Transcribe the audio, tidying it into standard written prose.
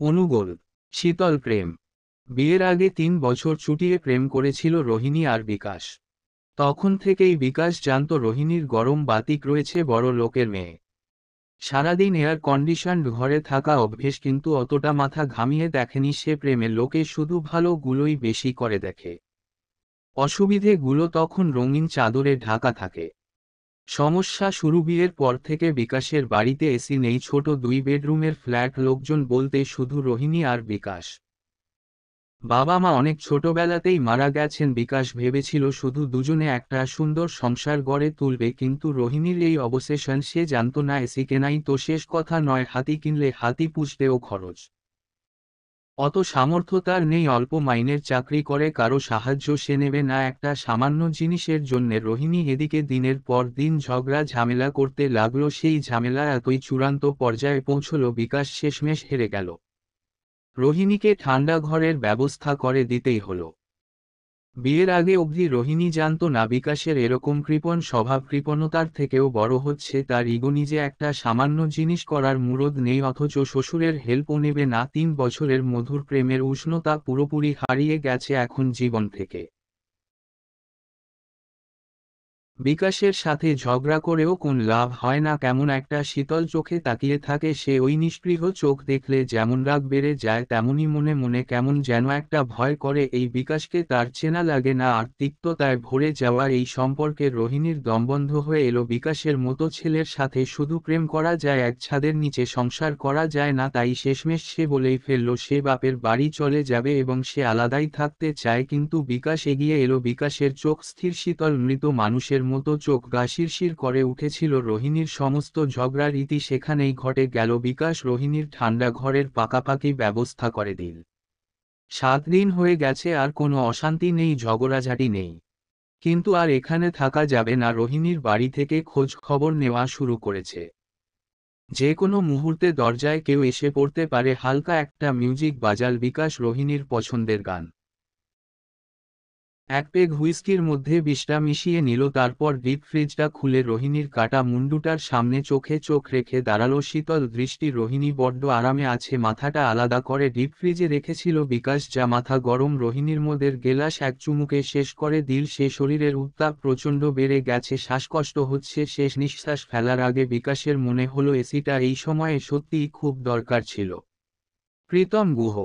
অনুগোল, শীতল প্রেম। বিয়ের আগে 3 বছর চুটিয়ে প্রেম করেছিল রোহিণী আর বিকাশ। তখন থেকেই বিকাশ জানত রোহিণীর গরম বাতিক রয়েছে বড় লোকের মেয়ে। সারাদিন এয়ার কন্ডিশনড ঘরে থাকা অভ্যেস, কিন্তু অতটা মাথা ঘামিয়ে দেখেনি সে প্রেমে। লোকে শুধু ভালো গুলোই বেশি করে দেখে, অসুবিধে গুলো তখন রঙিন চাদরে ঢাকা থাকে। সমস্যা শুরু বিয়ের পর থেকে। বিকাশের বাড়িতে এসি নেই, ছোট 2 বেডরুমের ফ্ল্যাট, লোকজন বলতে শুধু রোহিণী আর বিকাশ। বাবা মা অনেক ছোটবেলাতেই মারা গেছেন। বিকাশ ভেবেছিল শুধু দুজনে একটা সুন্দর সংসার গড়ে তুলবে, কিন্তু রোহিণীর এই অবসেশন, সে জানত না এসি কেনাই তো শেষ কথা নয়, হাতি কিনলে হাতি পুষতেও খরচ। অত সামর্থ্য তার নেই, অল্প মাইনের চাকরি করে, কারো সাহায্য সে নেবে না একটা সামান্য জিনিসের জন্যে। রোহিণী এদিকে দিনের পর দিন ঝগড়া ঝামেলা করতে লাগলো, সেই ঝামেলা এতই চূড়ান্ত পর্যায়ে পৌঁছল বিকাশ শেষমেশ হেরে গেল। রোহিণীকে ঠান্ডা ঘরের ব্যবস্থা করে দিতেই হলো। বিয়ের আগে অবধি রোহিণী জানত না বিকাশের এরকম কৃপণ স্বভাব। কৃপণতার থেকেও বড় হচ্ছে তার ইগো। নিজে একটা সামান্য জিনিস করার মুরদ নেই, অথচ শ্বশুরের হেল্পও নেবে না। 3 বছরের মধুর প্রেমের উষ্ণতা পুরোপুরি হারিয়ে গেছে এখন জীবন থেকে। বিকাশের সাথে ঝগড়া করেও কোন লাভ হয় না, কেমন একটা শীতল চোখে তাকিয়ে থাকে সে। ওই নিস্পৃহ চোখ দেখলে যেমন রাগ বেড়ে যায়, তেমনি মনে মনে কেমন যেন একটা ভয় করে। এই বিকাশকে তার চেনা লাগে না, আর তিক্ততায় ভরে যাওয়া এই সম্পর্কে রোহিণীর দমবন্ধ হয়ে এলো। বিকাশের মতো ছেলের সাথে শুধু প্রেম করা যায়, এক ছাদের নিচে সংসার করা যায় না। তাই শেষমেশ সে বলেই ফেলল সে বাপের বাড়ি চলে যাবে এবং সে আলাদাই থাকতে চায়। কিন্তু বিকাশ এগিয়ে এলো। বিকাশের চোখ স্থির, শীতল, মৃত মানুষের মতো চোখ। গা শিরশির করে উঠেছিল। রোহিণীর সমস্ত ঝগড়ার ইতি সেখানেই ঘটে গেল। বিকাশ রোহিণীর ঠান্ডা ঘরের পাকাপাকি ব্যবস্থা করে দিল। 7 দিন হয়ে গেছে, আর কোনো অশান্তি নেই, ঝগড়াঝাটি নেই। কিন্তু আর এখানে থাকা যাবে না। রোহিণীর বাড়ি থেকে খোঁজ খবর নেওয়া শুরু করেছে। যে কোনো মুহূর্তে দরজায় কেউ এসে পড়তে পারে। হালকা একটা মিউজিক বাজাল বিকাশ রোহিণীর পছন্দের গান। এক পেগ হুইস্কির মধ্যে বিষটা মিশিয়ে নিল, তারপর ডিপ ফ্রিজটা খুলে রোহিণীর কাটা মুন্ডুটার সামনে চোখে চোখ রেখে দাঁড়ালো। শীতল দৃষ্টি। রোহিণী বড্ড আরামে আছে, মাথাটা আলাদা করে ডিপ ফ্রিজে রেখেছিল বিকাশ। যা মাথা গরম। রোহিণীর মদের গেলাস এক চুমুকে শেষ করে দিল সে। শরীরের উত্তাপ প্রচণ্ড বেড়ে গেছে, শ্বাসকষ্ট হচ্ছে। শেষ নিঃশ্বাস ফেলার আগে বিকাশের মনে হলো এসিটা এই সময়ে সত্যিই খুব দরকার ছিল। প্রীতম গুহ।